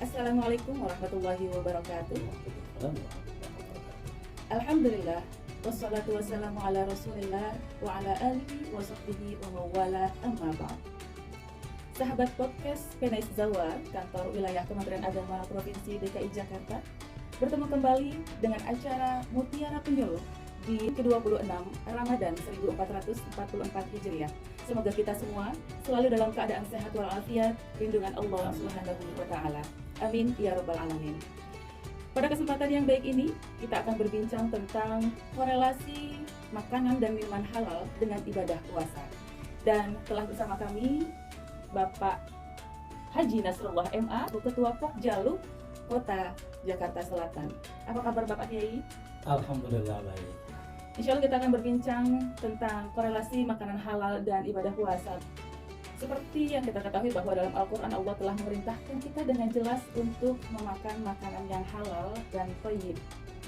Assalamualaikum warahmatullahi wabarakatuh. Alhamdulillah, wassalatu wassalamu ala rasulillah wa ala alihi wa sahbihi wa mawala amma ba'd. Sahabat podcast Penais Zawar, kantor wilayah Kementerian Agama Provinsi DKI Jakarta, bertemu kembali dengan acara Mutiara Penyuluh di ke-26 Ramadan 1444 Hijriah. Semoga kita semua selalu dalam keadaan sehat walafiat, lindungan Allah Subhanahu wa taala. Amin ya rabbal alamin. Pada kesempatan yang baik ini, kita akan berbincang tentang korelasi makanan dan minuman halal dengan ibadah puasa. Dan telah bersama kami Bapak Haji Nasrullah MA, Ketua Pokjalu Kota Jakarta Selatan. Apa kabar Bapak Kiai? Alhamdulillah baik. Insya Allah kita akan berbincang tentang korelasi makanan halal dan ibadah puasa. Seperti yang kita ketahui bahwa dalam Al-Quran Allah telah memerintahkan kita dengan jelas untuk memakan makanan yang halal dan thayyib.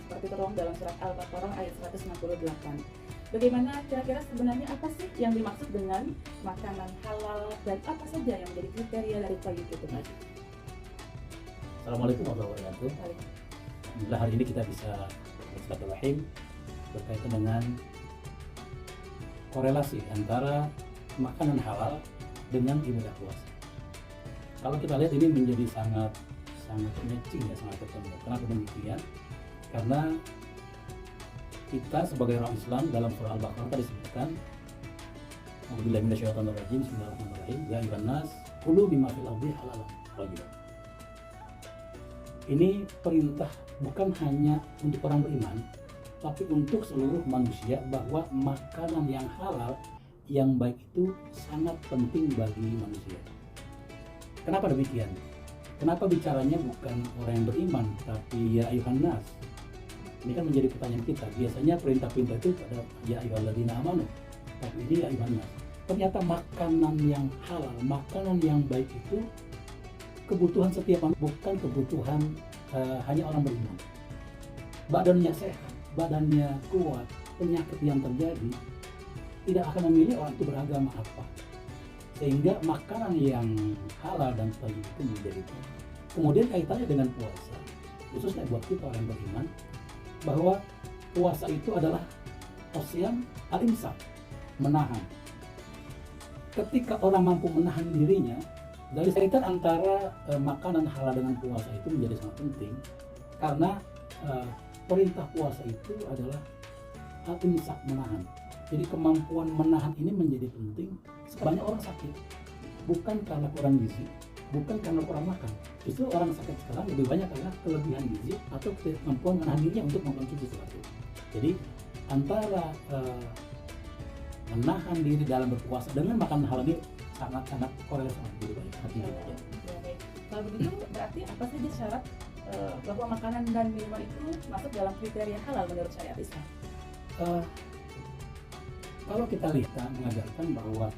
Seperti terang dalam surat Al-Baqarah ayat 168. Bagaimana kira-kira sebenarnya apa sih yang dimaksud dengan makanan halal dan apa saja yang menjadi kriteria dari thayyib itu Mas? Assalamualaikum warahmatullahi wabarakatuh. Alhamdulillah hari ini kita bisa bersilaturahim berkaitan dengan korelasi antara makanan halal dengan ibadah puasa. Kalau kita lihat ini menjadi sangat matching ya, sangat ketemu. Kenapa demikian? Karena kita sebagai orang Islam dalam surah Al-Baqarah tadi disebutkan A'udzubillahi minasyaitonirrajim, bismillahirrahmanirrahim, ya ayyuhan nas kulu mimma fil ardi halalan thayyiban. Ini perintah bukan hanya untuk orang beriman, tapi untuk seluruh manusia bahwa makanan yang halal, yang baik itu sangat penting bagi manusia. Kenapa demikian? Kenapa bicaranya bukan orang yang beriman, tapi ya ayyuhan nas? Ini kan menjadi pertanyaan kita. Biasanya perintah-perintah itu pada ya ayyuhalladzina amanu, tapi ini ya ayyuhan nas. Ternyata makanan yang halal, makanan yang baik itu kebutuhan setiap manusia, bukan kebutuhan hanya orang beriman. Badannya sehat, badannya kuat, penyakit yang terjadi tidak akan memilih orang itu beragama apa. Sehingga makanan yang halal dan thayyib itu menjadi itu. Kemudian kaitannya dengan puasa, khususnya buat kita orang yang beriman, bahwa puasa itu adalah osyam al-imsak, menahan. Ketika orang mampu menahan dirinya, dari kaitan antara makanan halal dengan puasa itu menjadi sangat penting, karena perintah puasa itu adalah al-imsak, menahan. Jadi kemampuan menahan ini menjadi penting. Banyak orang sakit bukan karena kurang gizi, bukan karena kurang makan. Justru orang sakit sekarang lebih banyak karena kelebihan gizi atau kemampuan menahan dirinya untuk mengkonsumsi sesuatu. Jadi antara menahan diri dalam berpuasa dengan makanan halal ini sangat korelasi sangat baik. Kalau begitu berarti apa saja syarat bahwa makanan dan minuman itu masuk dalam kriteria halal menurut syariat Islam? Kalau kita lihat mengajarkan bahwa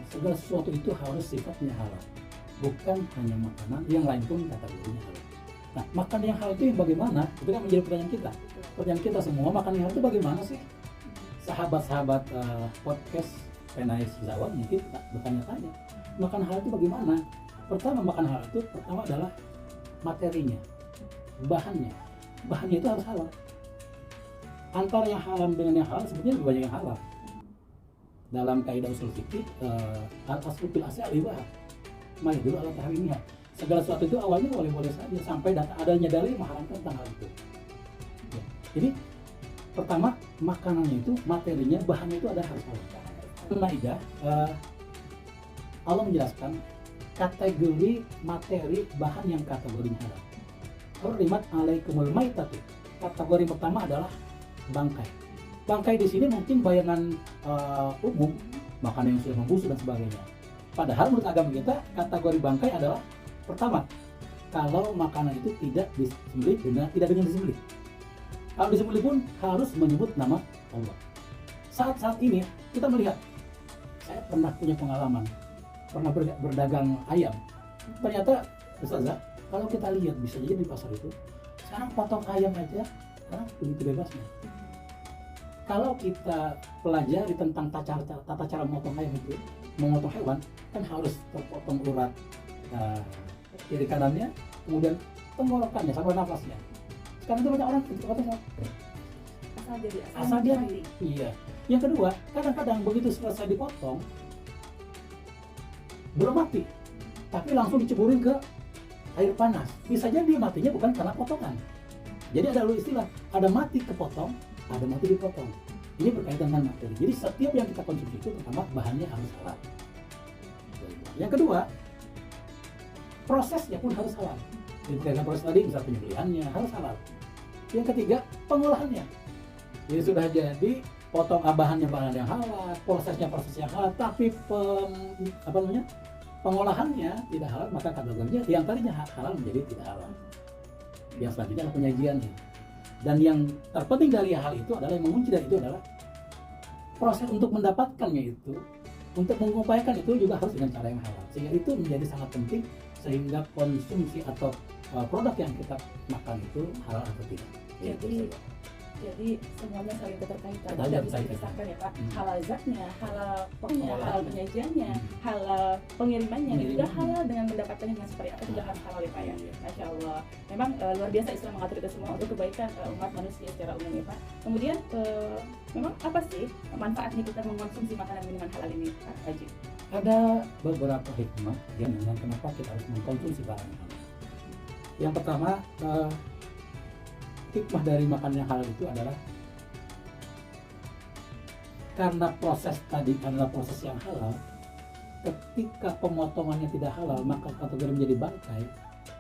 segala sesuatu itu harus sifatnya halal, bukan hanya makanan, yang lain pun kategorinya halal. Nah, makan yang halal itu yang bagaimana? Itu kan menjadi pertanyaan kita. Pertanyaan kita semua, makan yang halal itu bagaimana sih? Sahabat-sahabat podcast Penais Zawar mungkin bertanya-tanya, makan halal itu bagaimana? Pertama, makan halal itu pertama adalah materinya, bahannya itu harus halal. Antara yang halal dengan yang halal sebetulnya lebih banyak yang halal. Dalam kaidah usul fikih, al-aslu fil asli al-ibah, ma yadullu ala tahrimiha. Segala sesuatu itu awalnya boleh-boleh saja sampai adanya dalil mengharamkan tentang hal itu. Ya. Jadi pertama, makanannya itu, materinya, bahannya itu ada harus halal. Al-Maidah, Allah menjelaskan kategori materi bahan yang kategorinya halal. Hurrimat alaikumul maitatu. Kategori pertama adalah bangkai. Bangkai di sini mungkin bayangan umum, makanan yang sudah membusuk dan sebagainya. Padahal menurut agama kita kategori bangkai adalah pertama, kalau makanan itu tidak disembelih tidak dengan disembelih. Kalau disembelih pun harus menyebut nama Allah. Saat ini kita melihat, saya pernah punya pengalaman, pernah berdagang ayam. Ternyata Ustazah, kalau kita lihat bisa jadi di pasar itu, sekarang potong ayam aja karena begitu bebasnya. Kalau kita pelajari tentang tata cara memotong ayam itu, memotong hewan kan harus terpotong urat kiri kanannya, kemudian tenggorokannya, saluran nafasnya. Sekarang itu banyak orang itu katanya asal jadi. Iya. Yang kedua, kadang-kadang begitu selesai dipotong, belum mati, tapi langsung diceburin ke air panas. Bisa jadi matinya bukan karena potongan. Jadi ada istilah, ada mati kepotong, ada mati dipotong. Ini berkaitan dengan materi. Jadi setiap yang kita konsumsi itu pertama bahannya harus halal. Yang kedua, prosesnya pun harus halal. Jadi berkaitan proses tadi, misalnya penyembelihannya harus halal. Yang ketiga, pengolahannya. Jadi sudah jadi potong bahannya bahan yang halal, prosesnya proses yang halal, tapi pengolahannya tidak halal, maka kategorinya yang tadinya halal menjadi tidak halal. Yang selanjutnya adalah penyajiannya. Dan yang terpenting dari hal itu adalah, yang mengunci dari itu adalah proses untuk mendapatkannya itu, untuk mengupayakan itu juga harus dengan cara yang halal. Sehingga itu menjadi sangat penting, sehingga konsumsi atau produk yang kita makan itu halal atau tidak. Jadi semuanya saling keterkaitan. Tidak bisa dipisahkan ya Pak. Halal zatnya, halal pokoknya, halal penyajiannya, halal pengirimannya, dan juga halal dengan mendapatkannya dengan seperti apa juga harus halal ya Pak ya. Masya Allah. Memang luar biasa Islam mengatur itu semua untuk kebaikan umat manusia secara umum ya Pak. Kemudian memang apa sih manfaatnya kita mengkonsumsi makanan minuman halal ini Pak Haji? Ada beberapa hikmah yang kenapa kita harus mengkonsumsi barang halal. Yang pertama, hikmah dari makan yang halal itu adalah karena proses tadi adalah proses yang halal. Ketika pemotongannya tidak halal, maka kategori menjadi bangkai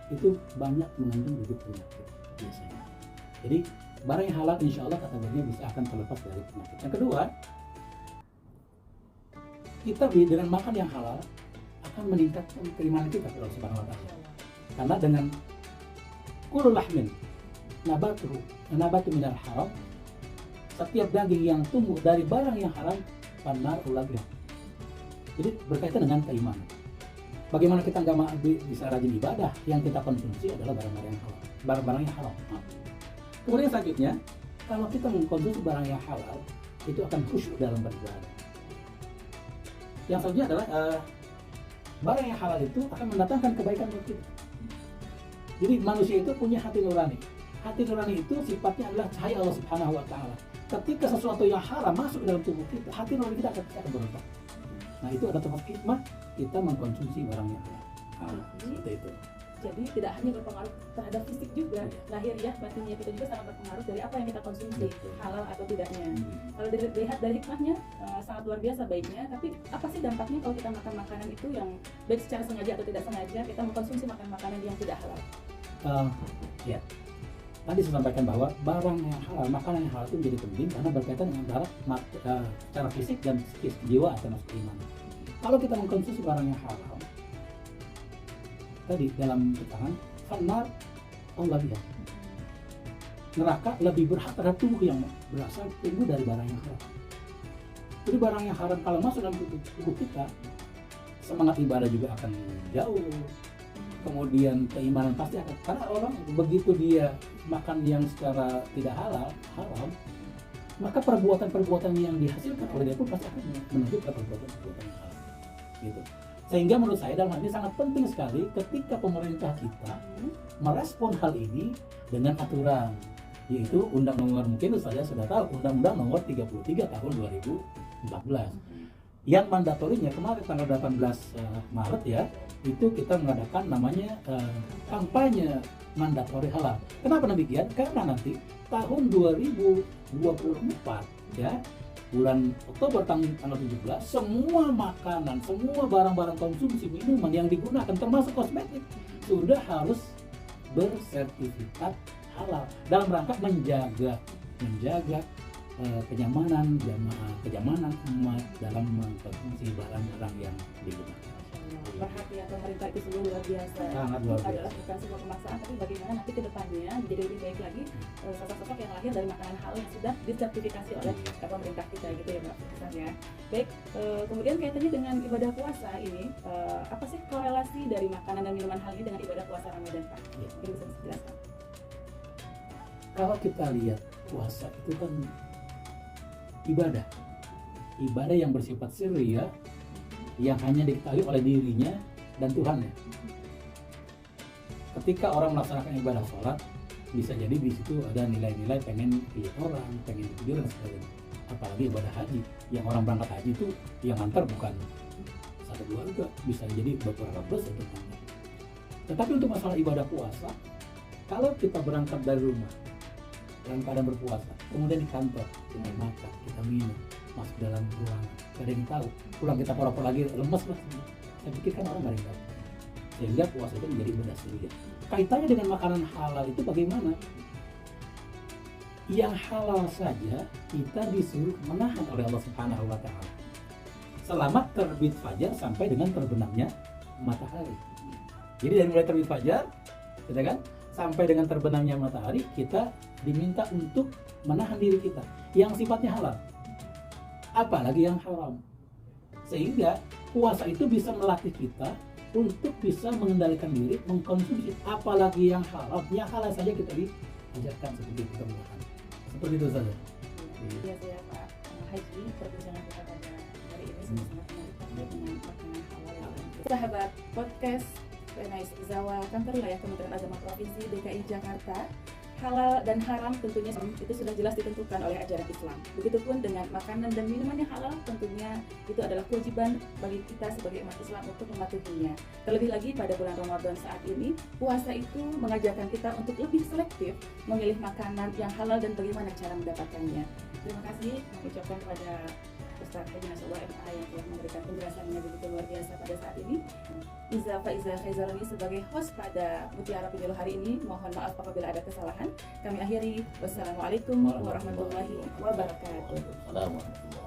itu banyak mengandung bibit penyakit biasanya. Jadi barang yang halal insya Allah kategorinya bisa akan terlepas dari penyakit. Yang kedua, kita dengan makan yang halal akan meningkatkan keimanan kita kepada Allah Subhanahu wa Ta'ala. Karena dengan kullu lahmin nabatu minal haram, setiap daging yang tumbuh dari barang yang haram panar ulagnya. Jadi berkaitan dengan keimanan. Bagaimana kita nggak bisa rajin ibadah, yang kita konsumsi adalah barang-barang yang halal, barang-barang yang halal. Kemudian selanjutnya, kalau kita mengkonsumsi barang yang halal, itu akan khusyuk dalam beribadah. Yang selanjutnya adalah barang yang halal itu akan mendatangkan kebaikan buat kita. Jadi manusia itu punya hati nurani. Hati nurani itu sifatnya adalah cahaya Allah Subhanahu wa Ta'ala. Ketika sesuatu yang haram masuk ke dalam tubuh kita, hati nurani kita akan berontak. Nah, itu ada tempat hikmah kita mengkonsumsi barang yang halal. Seperti itu. Jadi tidak hanya berpengaruh terhadap fisik juga, lahiriah batinnya kita juga sangat berpengaruh dari apa yang kita konsumsi, halal atau tidaknya. Kalau dilihat dari hikmahnya sangat luar biasa baiknya, tapi apa sih dampaknya kalau kita makan makanan itu yang baik secara sengaja atau tidak sengaja kita mengkonsumsi makanan yang tidak halal? Ya. Tadi saya sampaikan bahwa barang yang halal, makanan yang halal itu menjadi penting karena berkaitan dengan secara fisik dan psikis, jiwa atau keimanan. Kalau kita mengkonsumsi barang yang halal, tadi dalam keterangan fanar Allah lihat, neraka lebih berhak terhadap tubuh yang berasal tumbuh dari barang yang haram. Jadi barang yang haram kalau masuk dalam tubuh kita, semangat ibadah juga akan jauh. Kemudian keimanan pasti akan, karena orang begitu dia makan yang secara tidak halal, haram, maka perbuatan-perbuatan yang dihasilkan oleh dia pun pasti akan menuju ke perbuatan-perbuatan yang haram. Gitu. Sehingga menurut saya dalam hal ini sangat penting sekali ketika pemerintah kita merespon hal ini dengan aturan, yaitu Undang Nomor, mungkin saya sudah tahu, Undang-Undang Nomor 33 tahun 2014. Yang mandatorinya kemarin tanggal 18 Maret ya, itu kita mengadakan namanya kampanye mandatori halal. Kenapa demikian? Karena nanti tahun 2024 ya, bulan Oktober tanggal 17, semua makanan, semua barang-barang konsumsi minuman yang digunakan termasuk kosmetik sudah harus bersertifikat halal dalam rangka menjaga kenyamanan umat dalam mengkonsumsi barang-barang yang digunakan. Perhatian pemerintah itu sungguh luar biasa. Sangat luar biasa. Adalah bukan sebuah pemaksaan, tapi bagaimana nanti ke depannya menjadi lebih baik lagi sosok-sosok yang lahir dari makanan halal yang sudah disertifikasi oleh pemerintah kita gitu ya Mbak misalnya. Baik, kemudian kaitannya dengan ibadah puasa ini, apa sih korelasi dari makanan dan minuman halal ini dengan ibadah puasa Ramadan Pak? Ya. Ini bisa dijelaskan. Kalau kita lihat puasa itu kan ibadah yang bersifat sirri ya, yang hanya diketahui oleh dirinya dan Tuhannya. Ketika orang melaksanakan ibadah sholat, bisa jadi di situ ada nilai-nilai pengen lihat orang, pengen tidur dan sebagainya. Apalagi ibadah haji, yang orang berangkat haji itu yang antar bukan satu keluarga, bisa jadi beberapa bus untuk antar. Tetapi untuk masalah ibadah puasa, kalau kita berangkat dari rumah dalam keadaan berpuasa, kemudian di kantor kita makan, kita minum, masuk dalam ruangan, gak ada yang tahu, pulang kita pora-pora lagi lemes lah. Saya pikir kan orang gak ada yang tahu, sehingga puasa itu menjadi ibadah ceria. Kaitannya dengan makanan halal itu bagaimana? Yang halal saja kita disuruh menahan oleh Allah Subhanahu wa Ta'ala selama terbit fajar sampai dengan terbenamnya matahari. Jadi dari mulai terbit fajar, gitu kan, sampai dengan terbenamnya matahari, kita diminta untuk menahan diri kita yang sifatnya halal, apalagi yang haram. Sehingga puasa itu bisa melatih kita untuk bisa mengendalikan diri, mengkonsumsi apalagi yang halal. Yang halal saja kita diajarkan seperti itu, menahan. Seperti itu saja. Biasa ya Pak Haji, perbincangan kita pada hari ini sangat menarik terkait dengan makanan halal yang lain. Sahabat podcast Penais Zawa, Kantor Wilayah Kementerian Agama Provinsi DKI Jakarta, halal dan haram tentunya itu sudah jelas ditentukan oleh ajaran Islam. Begitupun dengan makanan dan minuman yang halal, tentunya itu adalah kewajiban bagi kita sebagai umat Islam untuk mematuhinya. Terlebih lagi pada bulan Ramadan saat ini, puasa itu mengajarkan kita untuk lebih selektif memilih makanan yang halal dan bagaimana cara mendapatkannya. Terima kasih kami ucapkan kepada Ustaz Haji Nasrullah MA yang telah memberikan penjelasannya begitu luar biasa pada saat ini. Iza Faiza Khaizarani sebagai host pada Mutiara Pemilu hari ini, mohon maaf apabila ada kesalahan. Kami akhiri. Wassalamualaikum warahmatullahi wabarakatuh.